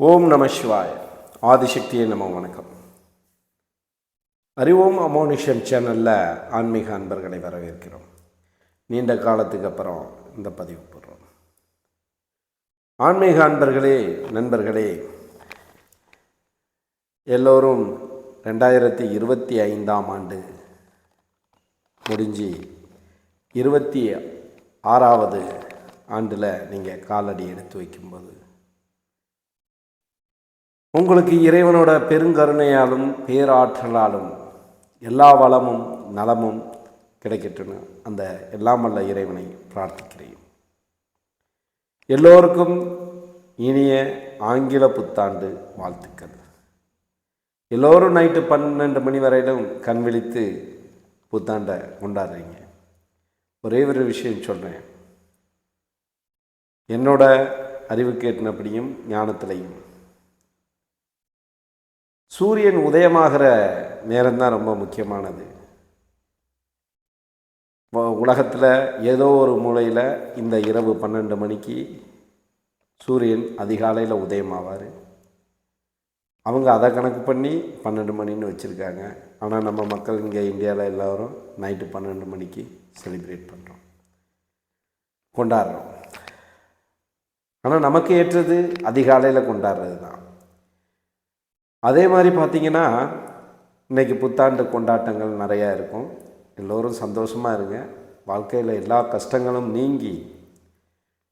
ஓம் நம சிவாய. ஆதிசக்தியை நம. வணக்கம். அறிவோம் அமோனிஷம் சேனலில் ஆன்மீக அன்பர்களை வரவேற்கிறோம். நீண்ட காலத்துக்கு அப்புறம் இந்த பதிவு போடுறோம். ஆன்மீக அன்பர்களே, நண்பர்களே, எல்லோரும் 2025 முடிஞ்சு 26வது ஆண்டில் நீங்கள் காலடி எடுத்து வைக்கும்போது உங்களுக்கு இறைவனோட பெருங்கருணையாலும் பேராற்றலாலும் எல்லா வளமும் நலமும் கிடைக்கட்டுன்னு அந்த எல்லாம் வல்ல இறைவனை பிரார்த்திக்கிறேன். எல்லோருக்கும் இனிய ஆங்கில புத்தாண்டு வாழ்த்துக்கள். எல்லோரும் நைட்டு 12 மணி வரையிலும் கண் விழித்து புத்தாண்டை கொண்டாடுறீங்க. ஒரே ஒரு விஷயம் சொல்கிறேன். என்னோட அறிவுக்கு எட்டினபடியும் ஞானத்திலையும் சூரியன் உதயமாகிற நேரம்தான் ரொம்ப முக்கியமானது. உலகத்தில் ஏதோ ஒரு மூலையில் இந்த இரவு 12 மணிக்கு சூரியன் அதிகாலையில் உதயமாவார். அவங்க அதை கணக்கு பண்ணி 12 மணின்னு வச்சுருக்காங்க. ஆனால் நம்ம மக்கள் இங்கே இந்தியாவில் எல்லோரும் நைட்டு 12 மணிக்கு செலிப்ரேட் பண்ணுறோம், கொண்டாடுறோம். ஆனால் நமக்கு ஏற்றது அதிகாலையில் கொண்டாடுறது தான். அதே மாதிரி பார்த்திங்கன்னா, இன்றைக்கி புத்தாண்டு கொண்டாட்டங்கள் நிறையா இருக்கும். எல்லோரும் சந்தோஷமாக இருங்க. வாழ்க்கையில் எல்லா கஷ்டங்களும் நீங்கி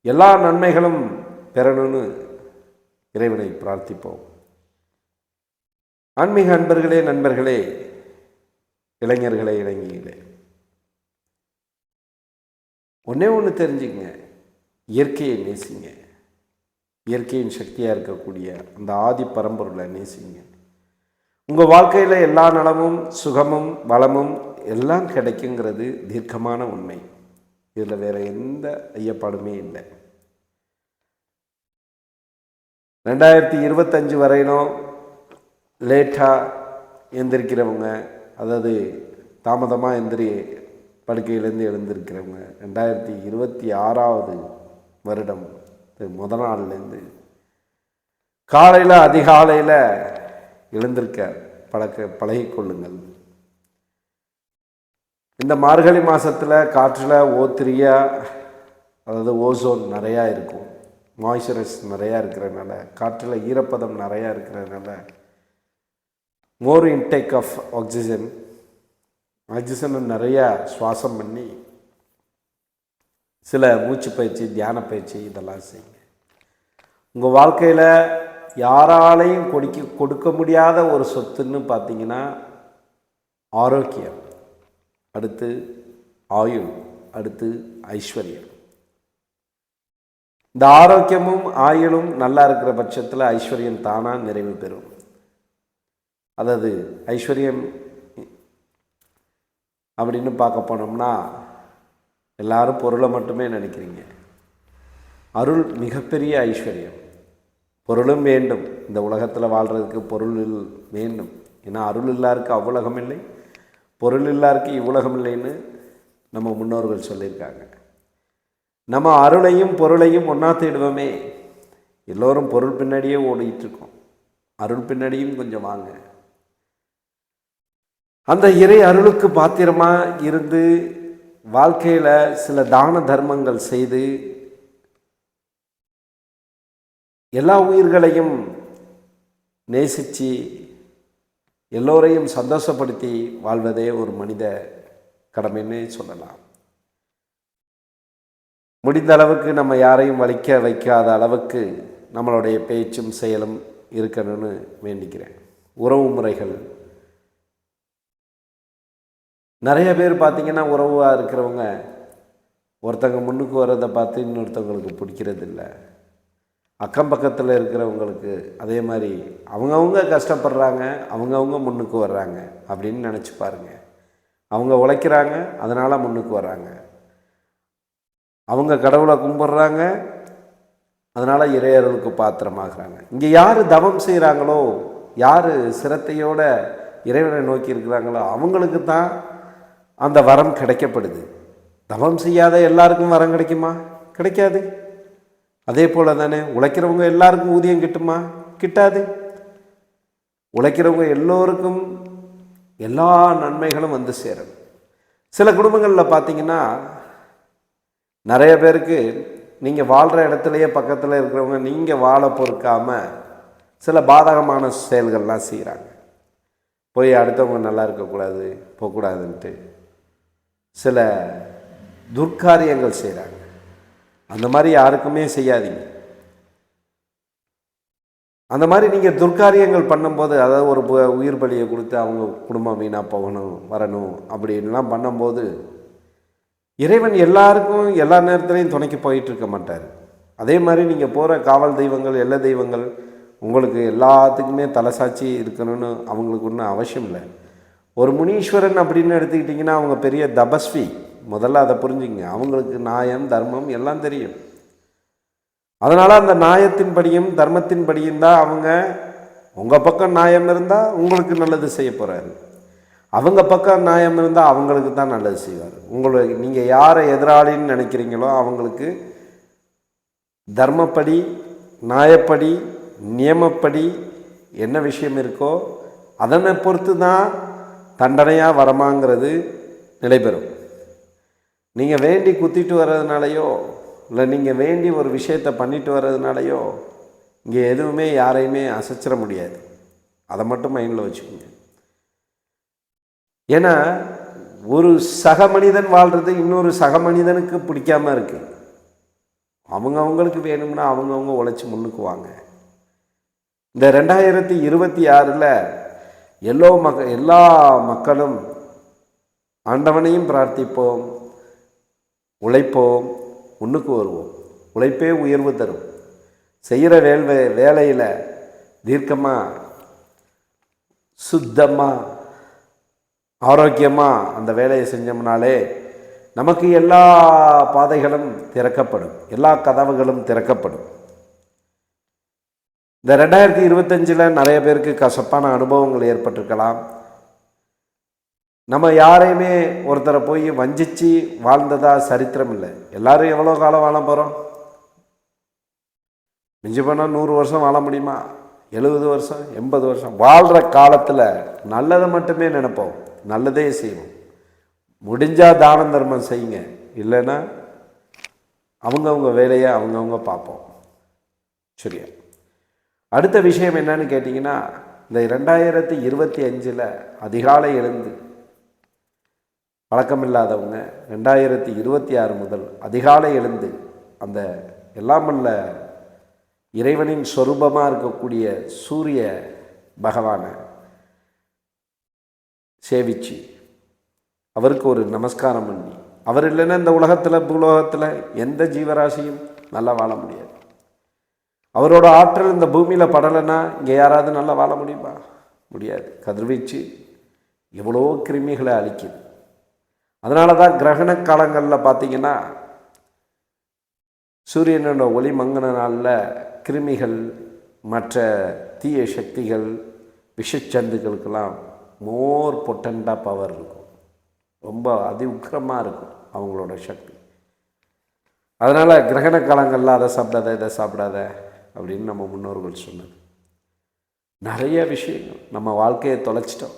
எல்லா நன்மைகளும் பெறணும்னு இறைவனை பிரார்த்திப்போம். ஆன்மீக அன்பர்களே, நண்பர்களே, இளைஞர்களே, இளைஞர்களே, ஒன்றே ஒன்று தெரிஞ்சுக்கங்க. இயற்கையை நேசிங்க. இயற்கையின் சக்தியாக இருக்கக்கூடிய அந்த ஆதி பரம்பொருளை நேசிங்க. உங்கள் வாழ்க்கையில் எல்லா நலமும் சுகமும் வளமும் எல்லாம் கிடைக்குங்கிறது தீர்க்கமான உண்மை. இதில் வேறு எந்த ஐயப்பாடுமே இல்லை. 2025 வரையிலும் லேட்டாக எந்திரிக்கிறவங்க, அதாவது தாமதமாக படுக்கையிலேருந்து எழுந்திருக்கிறவங்க, 2026வது வருடம் முதல் நாள்லேருந்து காலையில் அதிகாலையில் எழுந்திருக்க பழகிக்கொள்ளுங்கள். இந்த மார்கழி மாதத்தில் காற்றில் O3, அதாவது ஓசோன் நிறையா இருக்கும். மாய்ஸ்சரைஸ் நிறையா இருக்கிறதுனால, காற்றில் ஈரப்பதம் நிறையா இருக்கிறதுனால மோர் இன்டேக் ஆஃப் ஆக்சிஜனை நிறையா சுவாசம் பண்ணி சில மூச்சு பயிற்சி, தியான பயிற்சி இதெல்லாம் செய்யுங்க. உங்கள் வாழ்க்கையில் யாராலையும் கொடுக்க முடியாத ஒரு சொத்துன்னு பார்த்தீங்கன்னா ஆரோக்கியம், அடுத்து ஆயுள், அடுத்து ஐஸ்வர்யம். இந்த ஆரோக்கியமும் ஆயுளும் நல்லா இருக்கிற பட்சத்தில் ஐஸ்வர்யம் தானாக நிறைவு பெறும். அதாவது ஐஸ்வர்யம் அப்படின்னு பார்க்க போனோம்னா எல்லாரும் பொருளை மட்டுமே நினைக்கிறீங்க. அருள் மிகப்பெரிய ஐஸ்வர்யம். பொருளும் வேண்டும். இந்த உலகத்தில் வாழ்கிறதுக்கு பொருள் வேண்டும். ஏன்னா அருள் இல்லாருக்கு அவ்வுலகம் இல்லை, பொருள் இல்லாருக்கு இவ்வுலகம் இல்லைன்னு நம்ம முன்னோர்கள் சொல்லியிருக்காங்க. நம்ம அருளையும் பொருளையும் ஒன்றா தேடுவோமே. எல்லோரும் பொருள் பின்னாடியே ஓடிட்டுருக்கோம். அருள் பின்னாடியும் கொஞ்சம் வாங்க. அந்த இறை அருளுக்கு பாத்திரமாக இருந்து வாழ்க்கையில் சில தான தர்மங்கள் செய்து எல்லா உயிர்களையும் நேசித்து எல்லோரையும் சந்தோஷப்படுத்தி வாழ்வதே ஒரு மனித கடமைன்னு சொல்லலாம். முடிந்த அளவுக்கு நம்ம யாரையும் வலிக்க வைக்காத அளவுக்கு நம்மளுடைய பேச்சும் செயலும் இருக்கணும்னு வேண்டிக்கிறேன். உறவு முறைகள் நிறைய பேர் பார்த்திங்கன்னா, உறவாக இருக்கிறவங்க ஒருத்தங்க முன்னுக்கு வர்றதை பார்த்து இன்னொருத்தவங்களுக்கு பிடிக்கிறதில்ல. அக்கம் பக்கத்தில் இருக்கிறவங்களுக்கு அதே மாதிரி அவங்கவுங்க கஷ்டப்படுறாங்க, அவங்கவுங்க முன்னுக்கு வர்றாங்க அப்படின்னு நினச்சி பாருங்கள். அவங்க உழைக்கிறாங்க, அதனால் முன்னுக்கு வர்றாங்க. அவங்க கடவுளை கும்பிட்றாங்க, அதனால் இறையருளுக்கு பாத்திரமாகறாங்க. இங்கே யார் தவம் செய்கிறாங்களோ, யார் சிரத்தையோட இறைவனை நோக்கி இருக்கிறாங்களோ அவங்களுக்கு தான் அந்த வரம் கிடைக்கப்படுது. தவம் செய்யாத எல்லாருக்கும் வரம் கிடைக்குமா? கிடைக்காது. அதே போல் தானே உழைக்கிறவங்க எல்லாருக்கும் ஊதியம் கிட்டுமா? கிட்டாது. உழைக்கிறவங்க எல்லோருக்கும் எல்லா நன்மைகளும் வந்து சேரும். சில குடும்பங்களில் பார்த்தீங்கன்னா நிறைய பேருக்கு நீங்கள் வாழ்கிற இடத்துலையே பக்கத்தில் இருக்கிறவங்க நீங்கள் வாழ பொறுக்காமல் சில பாதகமான செயல்கள்லாம் செய்கிறாங்க. போய் அடுத்தவங்க நல்லா இருக்கக்கூடாது போகக்கூடாதுன்ட்டு சில துர்க்காரியங்கள் செய்கிறாங்க. அந்த மாதிரி யாருக்குமே செய்யாதீங்க. அந்த மாதிரி நீங்கள் துர்க்காரியங்கள் பண்ணும்போது, அதாவது ஒரு உயிர் பலியை கொடுத்து அவங்க குடும்பம் வீணாக போகணும் வரணும் அப்படின்லாம் பண்ணும்போது இறைவன் எல்லாருக்கும் எல்லா நேரத்துலையும் துணைக்கு போயிட்டு இருக்க மாட்டார். அதே மாதிரி நீங்கள் போகிற காவல் தெய்வங்கள் எல்லை தெய்வங்கள் உங்களுக்கு எல்லாத்துக்குமே தலைசாட்சி இருக்கணும்னு அவங்களுக்கு ஒன்றும் அவசியம் இல்லை. ஒரு முனீஸ்வரன் அப்படின்னு எடுத்துக்கிட்டிங்கன்னா அவங்க பெரிய தபஸ்வி. முதல்ல அதை புரிஞ்சுங்க. அவங்களுக்கு நியாயம் தர்மம் எல்லாம் தெரியும். அதனால் அந்த நியாயத்தின்படியும் தர்மத்தின்படியும் தான் அவங்க உங்கள் பக்கம் நியாயம் இருந்தால் உங்களுக்கு நல்லது செய்ய போகிறாரு. அவங்க பக்கம் நியாயம் இருந்தால் அவங்களுக்கு தான் நல்லது செய்வார். நீங்கள் யாரை எதிராளின்னு நினைக்கிறீங்களோ அவங்களுக்கு தர்மப்படி நியாயப்படி நியமப்படி என்ன விஷயம் இருக்கோ அதனை பொறுத்து தான் தண்டனையாக வரமாங்கிறது நிலைபெறும். நீங்கள் வேண்டி குத்திட்டு வர்றதுனாலையோ இல்லை நீங்கள் வேண்டி ஒரு விஷயத்தை பண்ணிட்டு வர்றதுனாலையோ இங்கே எதுவுமே யாரையுமே அசைச்சிட முடியாது. அதை மட்டும் மைண்டில் வச்சுக்கோங்க. ஏன்னா ஒரு சக மனிதன் வாழ்கிறது இன்னொரு சக மனிதனுக்கு பிடிக்காம இருக்கு. அவங்களுக்கு வேணும்னா அவங்கவுங்க உழைச்சி முன்னுக்குவாங்க. இந்த 2026 எல்லா மக்களும் ஆண்டவனையும் பிரார்த்திப்போம், உழைப்போம், முன்னுக்கு வருவோம். உழைப்பே உயர்வு தரும். செய்கிற வேலையில் தீர்க்கமாக சுத்தமாக ஆரோக்கியமாக அந்த வேலையை செஞ்சோம்னாலே நமக்கு எல்லா பாதைகளும் திறக்கப்படும், எல்லா கதவுகளும் திறக்கப்படும். இந்த 2025 நிறைய பேருக்கு கசப்பான அனுபவங்கள் ஏற்பட்டிருக்கலாம். நம்ம யாரையுமே ஒருத்தரை போய் வஞ்சிச்சு வாழ்ந்ததா சரித்திரம் இல்லை. எல்லாரும் எவ்வளோ காலம் வாழ போகிறோம்? மிஞ்சி போனால் 100 வருஷம் வாழ முடியுமா? 70 வருஷம் 80 வருஷம் வாழ்கிற காலத்தில் நல்லதை மட்டுமே நினைப்போம், நல்லதே செய்வோம். முடிஞ்சால் தானம் தர்மம் செய்யுங்க, இல்லைன்னா அவங்கவுங்க வேலையை அவங்கவுங்க பார்ப்போம். சரியா? அடுத்த விஷயம் என்னன்னு கேட்டிங்கன்னா, இந்த 2025 அதிகாலை எழுந்து பழக்கமில்லாதவங்க 2026 முதல் அதிகாலை எழுந்து அந்த எல்லாமல்ல இறைவனின் சொரூபமாக இருக்கக்கூடிய சூரிய பகவானை சேவிச்சு அவருக்கு ஒரு நமஸ்காரம் பண்ணி, அவர் இல்லைன்னா இந்த உலகத்தில் பூலோகத்தில் எந்த ஜீவராசியும் நல்லா வாழ முடியாது. அவரோட ஆற்றல் இந்த பூமியில் படலைன்னா இங்கே யாராவது நல்லா வாழ முடியுமா? முடியாது. கதிர்வீச்சு எவ்வளோ கிருமிகளை அழிக்குது. அதனால தான் கிரகண காலங்களில் பார்த்திங்கன்னா சூரியனோட ஒளி மங்கின நாளில் கிருமிகள் மற்ற தீய சக்திகள் விஷச்சந்துக்களுக்கெல்லாம் மோர் பொட்டண்டாக பவர் இருக்கும். ரொம்ப அதி உக்கிரமாக இருக்கும் அவங்களோட சக்தி. அதனால் கிரகண காலங்களில் அதை சாப்பிடாத இதை சாப்பிடாத அப்படின்னு நம்ம முன்னோர்கள் சொன்னது. நிறைய விஷயங்கள் நம்ம வாழ்க்கையை தொலைச்சிட்டோம்.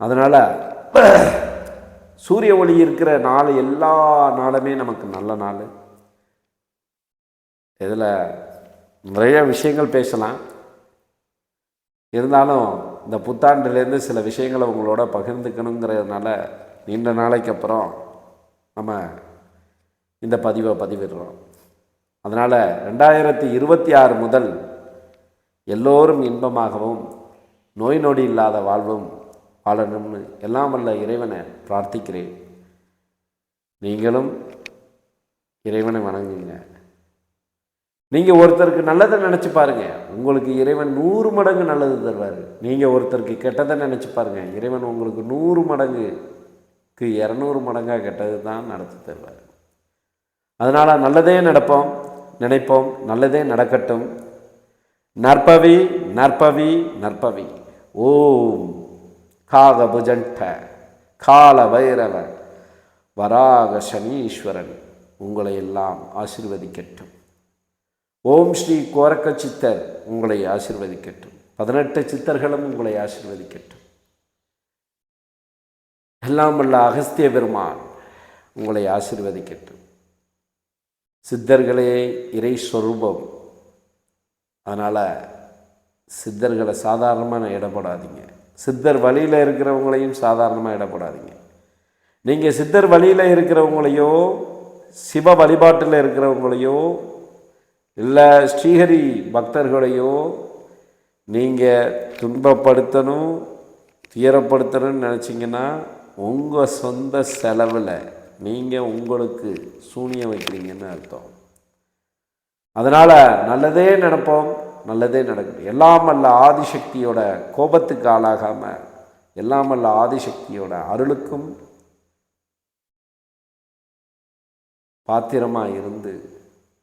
அதனால் சூரிய ஒளி இருக்கிற நாள் எல்லா நாளுமே நமக்கு நல்ல நாள். இதில் நிறைய விஷயங்கள் பேசலாம். இருந்தாலும் இந்த புத்தாண்டுலேருந்து சில விஷயங்களை உங்களோட பகிர்ந்துக்கணுங்கிறதுனால நீண்ட நாளைக்கு அப்புறம் நம்ம இந்த பதிவை பதிவிடுறோம். அதனால் 2026 முதல் எல்லோரும் இன்பமாகவும் நோய் நொடி இல்லாத வாழ்வும் வாழணும்னு எல்லாம் வல்ல இறைவனை பிரார்த்திக்கிறேன். நீங்களும் இறைவனை வணங்குங்க. நீங்கள் ஒருத்தருக்கு நல்லதை நினச்சி பாருங்கள், உங்களுக்கு இறைவன் 100 மடங்கு நல்லது தருவார். நீங்கள் ஒருத்தருக்கு கெட்டதை நினச்சி பாருங்கள், இறைவன் உங்களுக்கு 100 மடங்குக்கு 200 மடங்காக கெட்டது தான் நடத்தி தருவார். அதனால் நல்லதே நினைப்போம், நல்லதே நடக்கட்டும். நற்பவி நற்பவி நற்பவி. ஓம் காகபுஜண்ட கால பைரவ வராக சனீஸ்வரன் உங்களை எல்லாம் ஆசீர்வதிக்கட்டும். ஓம் ஸ்ரீ கோரக்க சித்தர் உங்களை ஆசீர்வதிக்கட்டும். 18 சித்தர்களும் உங்களை ஆசீர்வதிக்கட்டும். எல்லாம் வல்ல அகஸ்திய பெருமான் உங்களை ஆசீர்வதிக்கட்டும். சித்தர்களே இறை சொரூபம். அதனால் சித்தர்களை சாதாரணமாக இடப்படாதீங்க. சித்தர் வழியில் இருக்கிறவங்களையும் சாதாரணமாக இடப்படாதீங்க. நீங்கள் சித்தர் வழியில் இருக்கிறவங்களையோ சிவ வழிபாட்டில் இருக்கிறவங்களையோ இல்லை ஸ்ரீஹரி பக்தர்களையோ நீங்கள் துன்பப்படுத்தணும் துயரப்படுத்தணும்னு நினச்சிங்கன்னா உங்கள் சொந்த செலவில் நீங்கள் உங்களுக்கு சூனியம் வைக்கிறீங்கன்னு அர்த்தம். அதனால் நல்லதே நினைப்போம், நல்லதே நடக்கும். எல்லாம் வல்ல ஆதிசக்தியோட கோபத்துக்கு ஆளாகாமல் எல்லாம் வல்ல ஆதிசக்தியோட அருளுக்கும் பாத்திரமாக இருந்து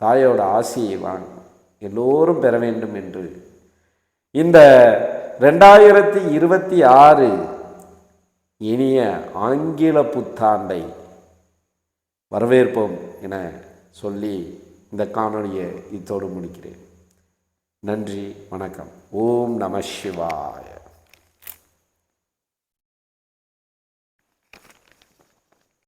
தாயோட ஆசியை வாங்க எல்லோரும் பெற வேண்டும் என்று இந்த 2026 இனிய ஆங்கில புத்தாண்டை வரவேற்போம் என சொல்லி இந்த காணொளியை இத்தோடு முடிக்கிறேன். நன்றி, வணக்கம். ஓம் நம சிவாய.